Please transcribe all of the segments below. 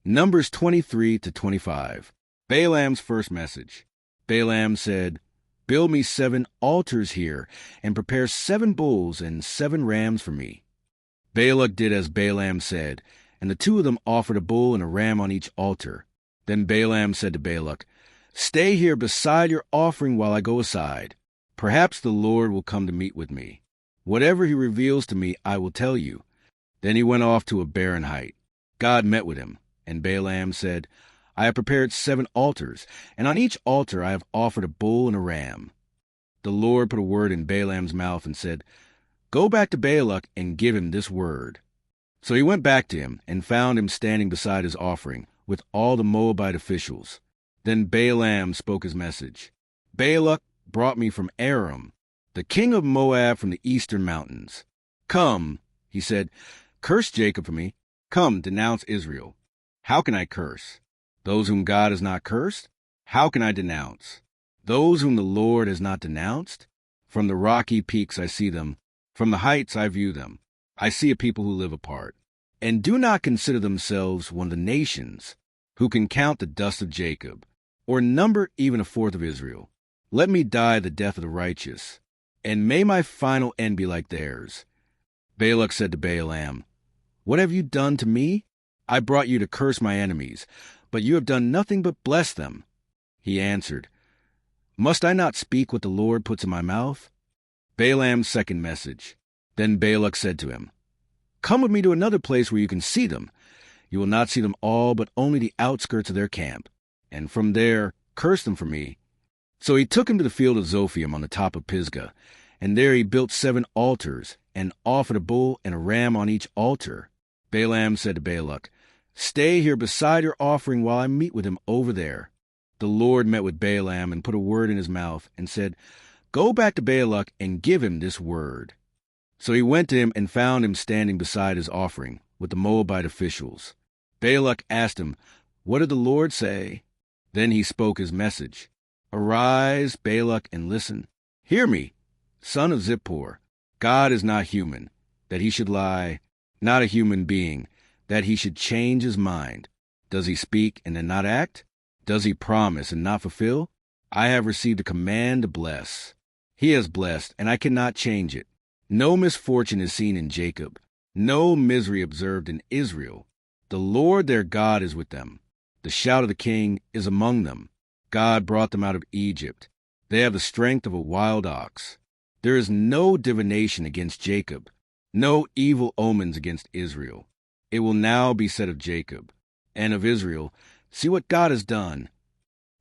Numbers 23 to 25. Balaam's first message. Balaam said, "Build me 7 altars here, and prepare 7 bulls and 7 rams for me." Balak did as Balaam said, and the 2 of them offered a bull and a ram on each altar. Then Balaam said to Balak, "Stay here beside your offering while I go aside. Perhaps the Lord will come to meet with me. Whatever he reveals to me, I will tell you." Then he went off to a barren height. God met with him, and Balaam said, "I have prepared 7 altars, and on each altar I have offered a bull and a ram." The Lord put a word in Balaam's mouth and said, "Go back to Balak and give him this word." So he went back to him and found him standing beside his offering with all the Moabite officials. Then Balaam spoke his message. "Balak brought me from Aram, the king of Moab from the eastern mountains. Come," he said, "curse Jacob for me. Come, denounce Israel." How can I curse? Those whom God has not cursed? How can I denounce? Those whom the Lord has not denounced? From the rocky peaks I see them. From the heights I view them. I see a people who live apart, and do not consider themselves one of the nations, who can count the dust of Jacob, or number even a fourth of Israel. Let me die the death of the righteous, and may my final end be like theirs. Balak said to Balaam, "What have you done to me? I brought you to curse my enemies, but you have done nothing but bless them." He answered, "Must I not speak what the Lord puts in my mouth?" Balaam's second message. Then Balak said to him, "Come with me to another place where you can see them. You will not see them all, but only the outskirts of their camp, and from there curse them for me." So he took him to the field of Zophium on the top of Pisgah, and there he built 7 altars, and offered a bull and a ram on each altar. Balaam said to Balak, "Stay here beside your offering while I meet with him over there." The Lord met with Balaam and put a word in his mouth and said, "Go back to Balak and give him this word." So he went to him and found him standing beside his offering with the Moabite officials. Balak asked him, "What did the Lord say?" Then he spoke his message. "Arise, Balak, and listen. Hear me, son of Zippor. God is not human, that he should lie, not a human being, that he should change his mind. Does he speak and then not act? Does he promise and not fulfill? I have received a command to bless. He has blessed, and I cannot change it. No misfortune is seen in Jacob, no misery observed in Israel. The Lord their God is with them. The shout of the king is among them. God brought them out of Egypt. They have the strength of a wild ox. There is no divination against Jacob, no evil omens against Israel. It will now be said of Jacob and of Israel, 'See what God has done.'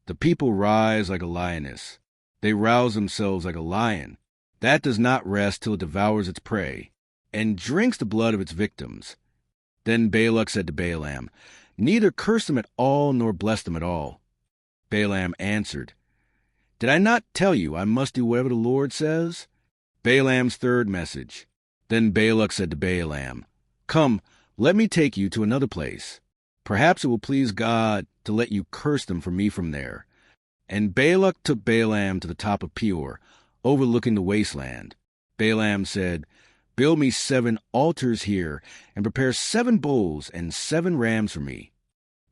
The people rise like a lioness. They rouse themselves like a lion. That does not rest till it devours its prey, and drinks the blood of its victims." Then Balak said to Balaam, "Neither curse them at all nor bless them at all." Balaam answered, "Did I not tell you I must do whatever the Lord says?" Balaam's third message. Then Balak said to Balaam, "Come, let me take you to another place. Perhaps it will please God to let you curse them for me from there." And Balak took Balaam to the top of Peor, overlooking the wasteland. Balaam said, "Build me 7 altars here, and prepare 7 bulls and 7 rams for me."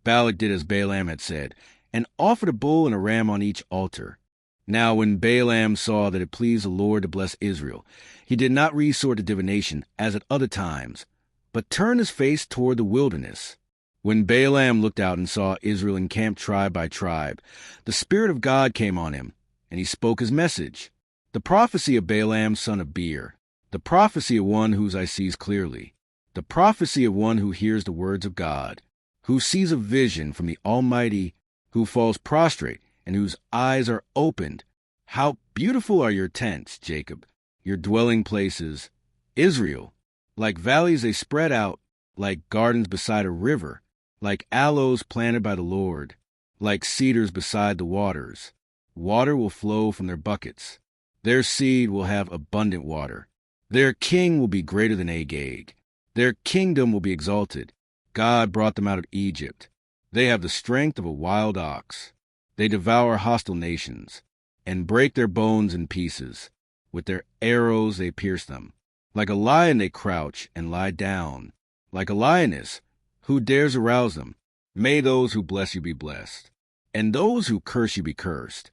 Balak did as Balaam had said, and offered a bull and a ram on each altar. Now when Balaam saw that it pleased the Lord to bless Israel, he did not resort to divination as at other times, but turned his face toward the wilderness. When Balaam looked out and saw Israel encamped tribe by tribe, the Spirit of God came on him, and he spoke his message. The prophecy of Balaam son of Beer, the prophecy of one whose eye sees clearly, the prophecy of one who hears the words of God, who sees a vision from the Almighty, who falls prostrate, and whose eyes are opened. How beautiful are your tents, Jacob, your dwelling places, Israel. Like valleys they spread out, like gardens beside a river, like aloes planted by the Lord, like cedars beside the waters. Water will flow from their buckets. Their seed will have abundant water. Their king will be greater than Agag. Their kingdom will be exalted. God brought them out of Egypt. They have the strength of a wild ox. They devour hostile nations, and break their bones in pieces. With their arrows they pierce them. Like a lion they crouch and lie down. Like a lioness, who dares arouse them? May those who bless you be blessed, and those who curse you be cursed.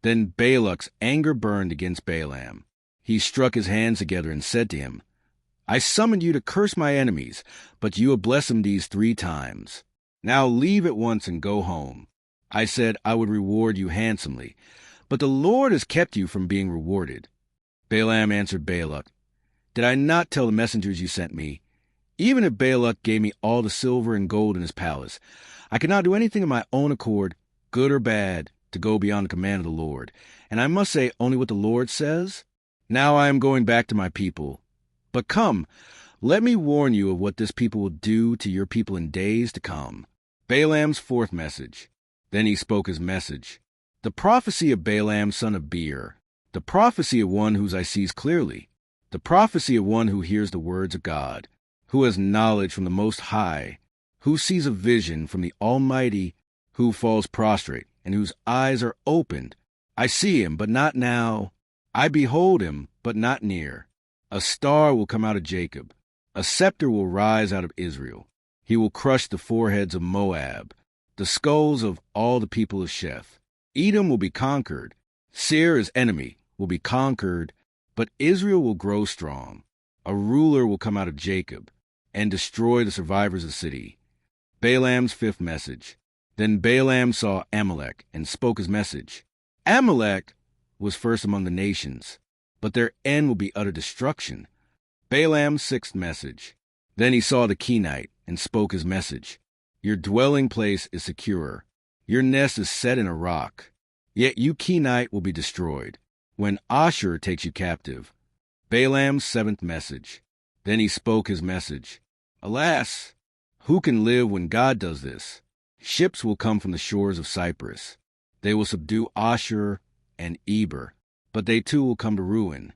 Then Balak's anger burned against Balaam. He struck his hands together and said to him, I summoned you to curse my enemies, but you have blessed them these 3 times. Now leave at once and go home. I said I would reward you handsomely, but the Lord has kept you from being rewarded. Balaam answered Balak, Did I not tell the messengers you sent me? Even if Balak gave me all the silver and gold in his palace, I could not do anything of my own accord, good or bad, to go beyond the command of the Lord. And I must say only what the Lord says. Now I am going back to my people. But come, let me warn you of what this people will do to your people in days to come. Balaam's 4th message. Then he spoke his message. The prophecy of Balaam son of Beor, the prophecy of one whose eye sees clearly, the prophecy of one who hears the words of God, who has knowledge from the Most High, who sees a vision from the Almighty, who falls prostrate, and whose eyes are opened. I see him, but not now. I behold him, but not near. A star will come out of Jacob. A scepter will rise out of Israel. He will crush the foreheads of Moab, the skulls of all the people of Sheph. Edom will be conquered. Seir, his enemy, will be conquered, but Israel will grow strong. A ruler will come out of Jacob and destroy the survivors of the city. Balaam's 5th message. Then Balaam saw Amalek and spoke his message. Amalek was first among the nations, but their end will be utter destruction. Balaam's 6th message. Then he saw the Kenite and spoke his message. Your dwelling place is secure. Your nest is set in a rock. Yet you Kenite will be destroyed when Ashur takes you captive. Balaam's 7th message. Then he spoke his message. Alas, who can live when God does this? Ships will come from the shores of Cyprus. They will subdue Ashur and Eber, but they too will come to ruin.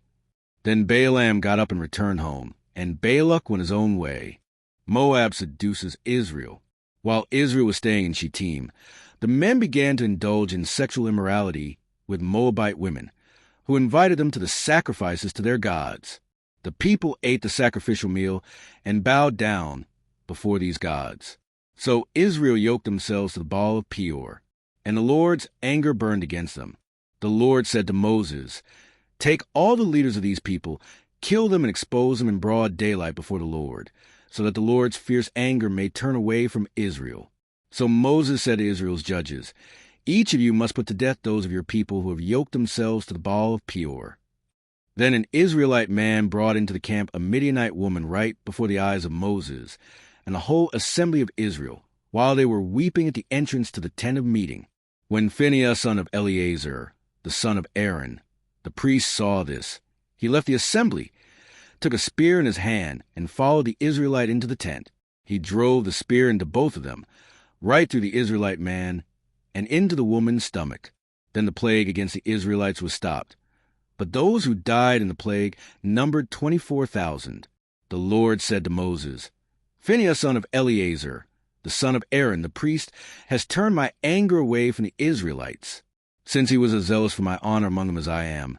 Then Balaam got up and returned home, and Balak went his own way. Moab seduces Israel. While Israel was staying in Shittim, the men began to indulge in sexual immorality with Moabite women, who invited them to the sacrifices to their gods. The people ate the sacrificial meal and bowed down before these gods. So Israel yoked themselves to the Baal of Peor, and the Lord's anger burned against them. The Lord said to Moses, Take all the leaders of these people, kill them and expose them in broad daylight before the Lord, so that the Lord's fierce anger may turn away from Israel. So Moses said to Israel's judges, Each of you must put to death those of your people who have yoked themselves to the Baal of Peor. Then an Israelite man brought into the camp a Midianite woman right before the eyes of Moses and the whole assembly of Israel, while they were weeping at the entrance to the tent of meeting. When Phinehas, son of Eleazar, the son of Aaron, the priest, saw this, he left the assembly, took a spear in his hand, and followed the Israelite into the tent. He drove the spear into both of them, right through the Israelite man, and into the woman's stomach. Then the plague against the Israelites was stopped. But those who died in the plague numbered 24,000. The Lord said to Moses, Phinehas, son of Eleazar, the son of Aaron, the priest, has turned my anger away from the Israelites. Since he was as zealous for my honor among them as I am,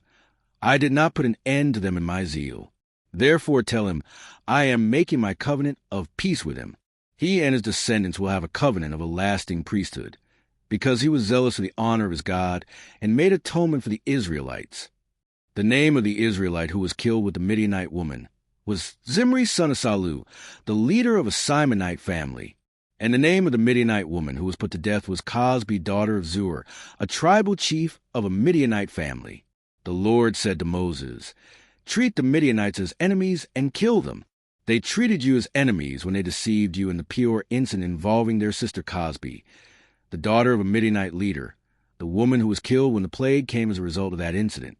I did not put an end to them in my zeal. Therefore tell him, I am making my covenant of peace with him. He and his descendants will have a covenant of a lasting priesthood, because he was zealous for the honor of his God and made atonement for the Israelites. The name of the Israelite who was killed with the Midianite woman was Zimri, son of Salu, the leader of a Simonite family. And the name of the Midianite woman who was put to death was Cosbi, daughter of Zur, a tribal chief of a Midianite family. The Lord said to Moses, Treat the Midianites as enemies and kill them. They treated you as enemies when they deceived you in the Peor incident involving their sister Cosbi, the daughter of a Midianite leader, the woman who was killed when the plague came as a result of that incident.